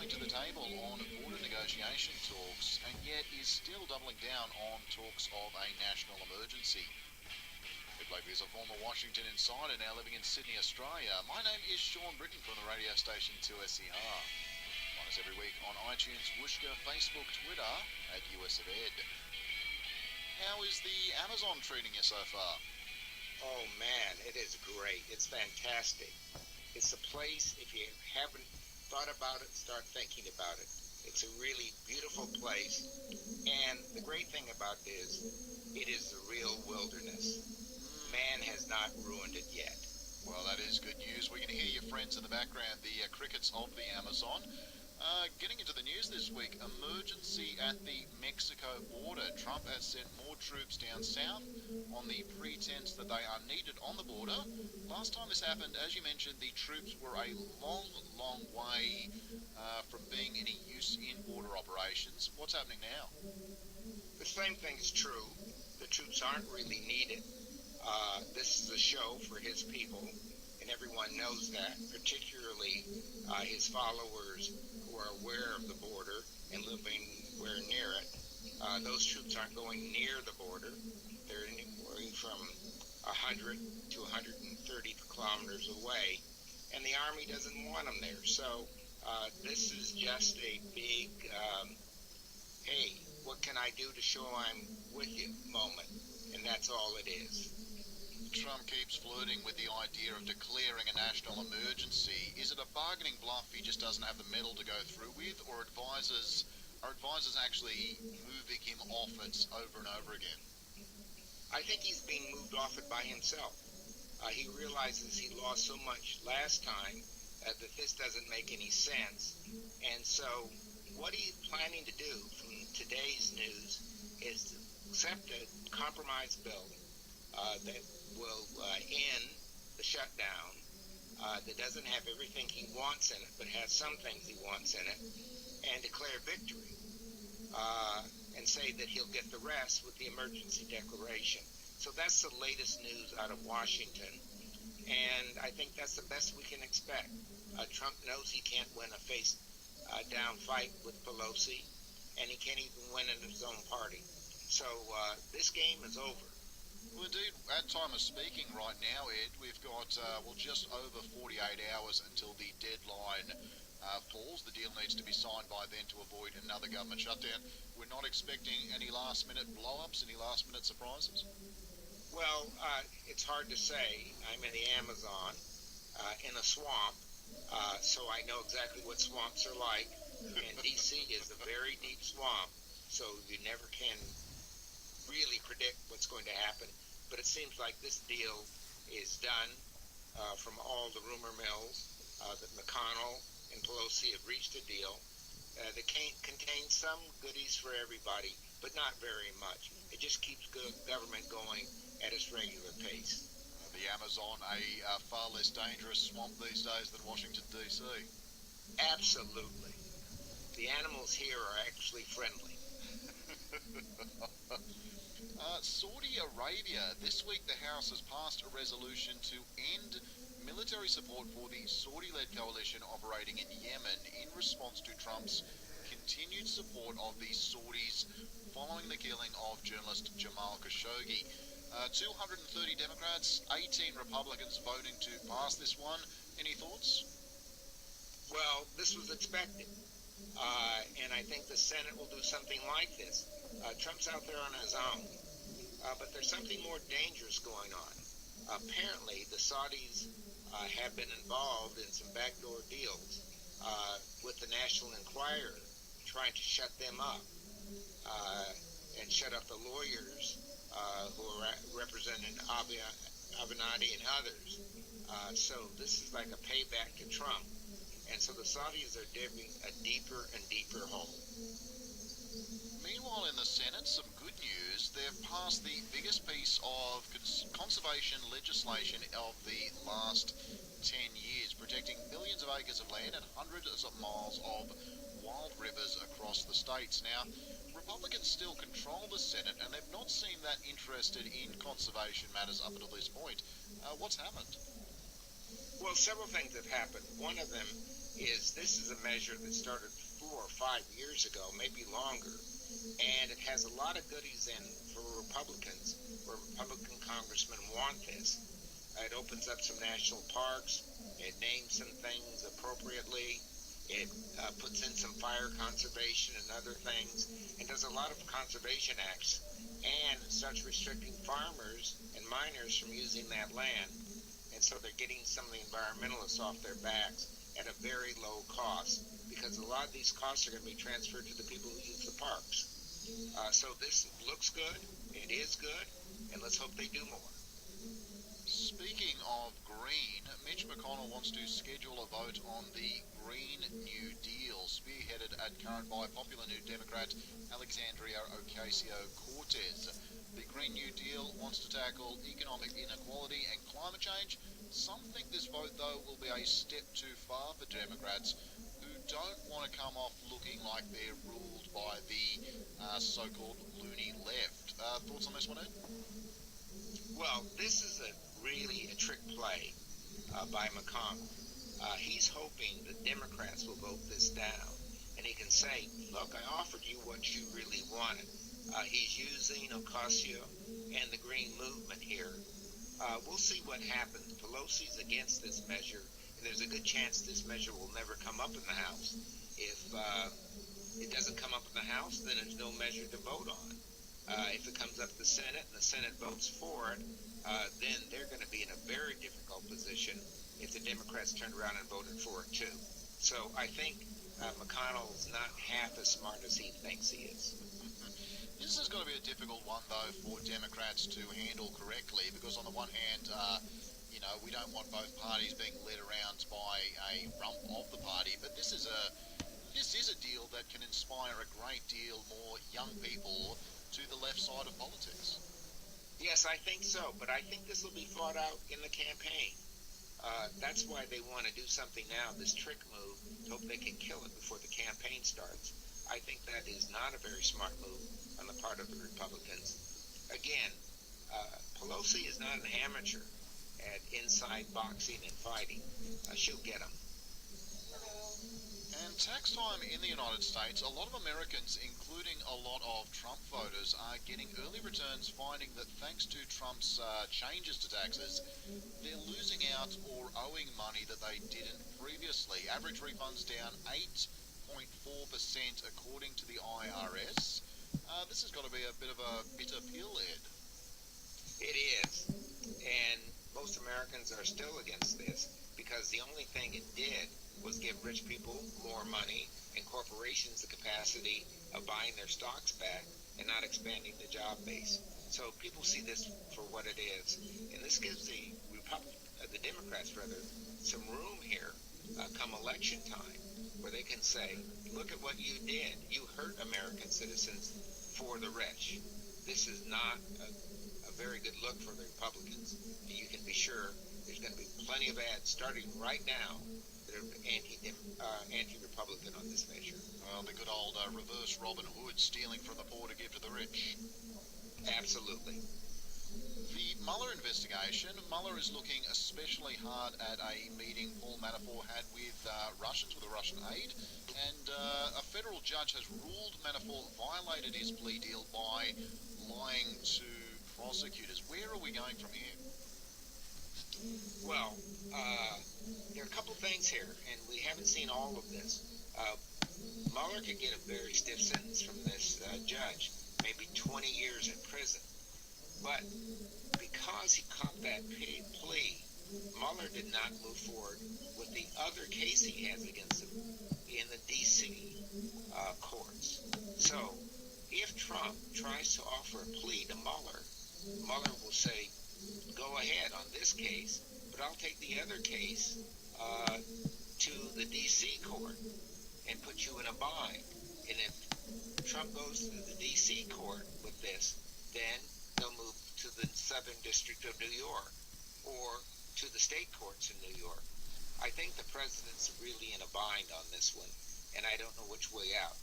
coming to the table on border negotiation talks, and yet is still doubling down on talks of a national emergency. Ed Blakely is a former Washington insider now living in Sydney, Australia. My name is Sean Britton from the radio station 2SER. Find us every week on iTunes, Whooshkaa, Facebook, Twitter at US of Ed. How is the Amazon treating you so far? Oh man, it is great. It's fantastic. It's a place, if you haven't thought about it, start thinking about it. It's a really beautiful place, and the great thing about it is the real wilderness. Man has not ruined it yet. Well, that is good news. We can hear your friends in the background, the crickets of the Amazon. Getting into the news this week, emergency at the Mexico border. Trump has sent more troops down south on the pretense that they are needed on the border. Last time this happened, as you mentioned, the troops were a long way from being any use in border operations. What's happening now? The same thing is true. The troops aren't really needed. This is a show for his people, and everyone knows that, particularly his followers who are aware of the border and living where near it. Those troops aren't going near the border. They're anywhere from 100 to 130 kilometers away, and the Army doesn't want them there. So this is just a big, hey, what can I do to show I'm with you moment, and that's all it is. Trump keeps flirting with the idea of declaring a national emergency. Is it a bargaining bluff he just doesn't have the mettle to go through with, or are advisors actually moving him off it over and over again? I think he's being moved off it by himself. He realizes he lost so much last time that this doesn't make any sense. And so what he's planning to do from today's news is to accept a compromise bill that will end the shutdown, that doesn't have everything he wants in it, but has some things he wants in it, and declare victory, and say that he'll get the rest with the emergency declaration. So that's the latest news out of Washington, and I think that's the best we can expect. Trump knows he can't win a face-down fight with Pelosi, and he can't even win in his own party. So this game is over. Well, indeed, at time of speaking right now, Ed, we've got, just over 48 hours until the deadline falls. The deal needs to be signed by then to avoid another government shutdown. We're not expecting any last-minute blow-ups, any last-minute surprises? Well, it's hard to say. I'm in the Amazon, in a swamp, so I know exactly what swamps are like. And D.C. is a very deep swamp, so you never can really predict what's going to happen. But it seems like this deal is done from all the rumor mills that McConnell and Pelosi have reached a deal that contains some goodies for everybody, but not very much. It just keeps government going at its regular pace. The Amazon, a far less dangerous swamp these days than Washington, D.C. Absolutely. The animals here are actually friendly. Saudi Arabia. This week the House has passed a resolution to end military support for the Saudi-led coalition operating in Yemen in response to Trump's continued support of the Saudis following the killing of journalist Jamal Khashoggi. 230 Democrats, 18 Republicans voting to pass this one. Any thoughts? Well, this was expected. And I think the Senate will do something like this. Trump's out there on his own. But there's something more dangerous going on. Apparently, the Saudis have been involved in some backdoor deals with the National Enquirer, trying to shut them up and shut up the lawyers who are representing Avenatti and others. So this is like a payback to Trump. And so the Saudis are digging a deeper and deeper hole. Meanwhile, in the Senate, some good news. They've passed the biggest piece of conservation legislation of the last 10 years, protecting millions of acres of land and hundreds of miles of wild rivers across the states. Now, Republicans still control the Senate, and they've not seemed that interested in conservation matters up until this point. What's happened? Well, several things have happened. One of them is this is a measure that started 4 or 5 years ago, maybe longer, and it has a lot of goodies in for Republicans, where Republican congressmen want this. It opens up some national parks. It names some things appropriately. It puts in some fire conservation and other things, and does a lot of conservation acts, and starts restricting farmers and miners from using that land. And so they're getting some of the environmentalists off their backs at a very low cost, because a lot of these costs are going to be transferred to the people who use the parks. So this looks good, it is good, and let's hope they do more. Speaking of green, Mitch McConnell wants to schedule a vote on the Green New Deal, spearheaded at current by popular New Democrat Alexandria Ocasio-Cortez. The Green New Deal wants to tackle economic inequality and climate change. Some think this vote, though, will be a step too far for Democrats, who don't want to come off looking like they're ruled by the so-called loony left. Thoughts on this one, Ed? Well, this is really a trick play by McConnell. He's hoping the Democrats will vote this down, and he can say, look, I offered you what you really wanted. He's using Ocasio and the Green Movement here. We'll see what happens. Pelosi's against this measure, and there's a good chance this measure will never come up in the House. If it doesn't come up in the House, then there's no measure to vote on. If it comes up the Senate and the Senate votes for it, then they're going to be in a very difficult position if the Democrats turned around and voted for it too. So I think McConnell's not half as smart as he thinks he is. This is going to be a difficult one, though, for Democrats to handle correctly, because on the one hand, we don't want both parties being led around by a rump of the party, but this is a deal that can inspire a great deal more young people to the left side of politics. Yes, I think so, but I think this will be fought out in the campaign. That's why they want to do something now, this trick move, to hope they can kill it before the campaign starts. I think that is not a very smart move on the part of the Republicans. Again, Pelosi is not an amateur at inside boxing and fighting. She'll get them. And tax time in the United States, a lot of Americans, including a lot of Trump voters, are getting early returns, finding that thanks to Trump's changes to taxes, they're losing out or owing money that they didn't previously. Average refunds down 8.4% according to the IRS. This has got to be a bit of a bitter pill, Ed. It is. And most Americans are still against this, because the only thing it did was give rich people more money and corporations the capacity of buying their stocks back and not expanding the job base. So people see this for what it is. And this gives the Democrats some room here come election time, where they can say, look at what you did. You hurt American citizens for the rich. This is not a very good look for the Republicans. And you can be sure there's going to be plenty of ads starting right now that are anti-Republican on this measure. Well, the good old reverse Robin Hood, stealing from the poor to give to the rich. Absolutely. The Mueller investigation. Mueller is looking especially hard at a meeting Paul Manafort had with Russians, with a Russian aide, and a federal judge has ruled Manafort violated his plea deal by lying to prosecutors. Where are we going from here? Well, there are a couple things here, and we haven't seen all of this. Mueller could get a very stiff sentence from this judge, maybe 20 years in prison. But because he copped that plea, Mueller did not move forward with the other case he has against him in the D.C. courts. So if Trump tries to offer a plea to Mueller, Mueller will say, go ahead on this case, but I'll take the other case to the D.C. court and put you in a bind. And if Trump goes to the D.C. court with this, then they'll move to the Southern District of New York or to the state courts in New York. I think the president's really in a bind on this one, and I don't know which way out.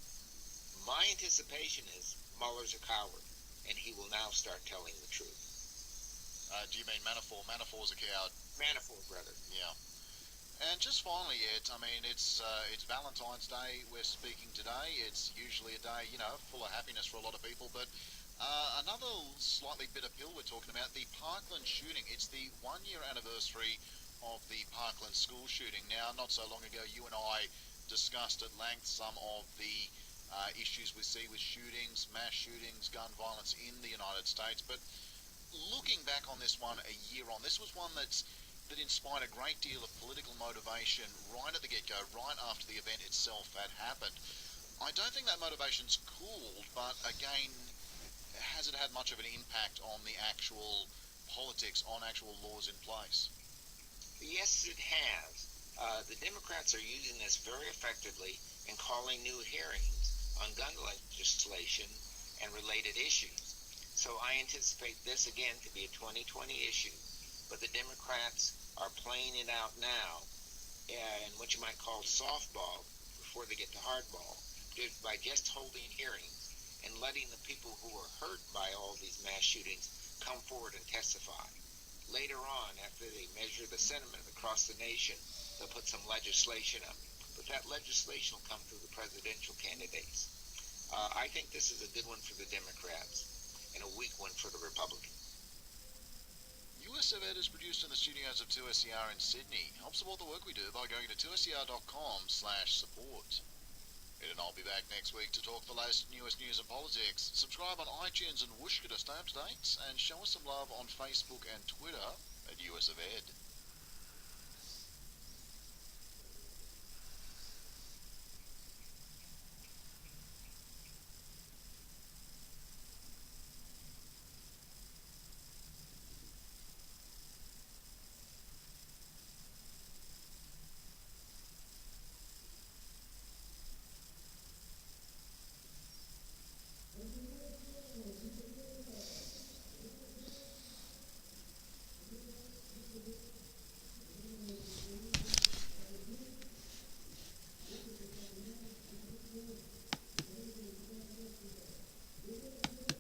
My anticipation is Mueller's a coward, and he will now start telling the truth. Do you mean Manafort? Manafort's a coward. Manafort, brother. Yeah. And just finally, Ed, I mean, it's Valentine's Day. We're speaking today. It's usually a day, full of happiness for a lot of people. But another slightly bitter pill we're talking about, the Parkland shooting. It's the 1 year anniversary of the Parkland school shooting. Now, not so long ago, you and I discussed at length some of the issues we see with shootings, mass shootings, gun violence in the United States. But looking back on this one a year on, this was one that inspired a great deal of political motivation right at the get-go, right after the event itself had happened. I don't think that motivation's cooled, but again, has it had much of an impact on the actual politics, on actual laws in place? Yes, it has. The Democrats are using this very effectively in calling new hearings on gun legislation and related issues. So I anticipate this again to be a 2020 issue, but the Democrats are playing it out now in what you might call softball before they get to hardball, by just holding hearings and letting the people who were hurt by all these mass shootings come forward and testify. Later on, after they measure the sentiment across the nation, they'll put some legislation up. But that legislation will come through the presidential candidates. I think this is a good one for the Democrats and a weak one for the Republicans. US of Ed is produced in the studios of 2SER in Sydney. Help support the work we do by going to 2ser.com/support. Ed and I'll be back next week to talk the latest, newest news and politics. Subscribe on iTunes and Whooshka to stay up to date, and show us some love on Facebook and Twitter at US of Ed.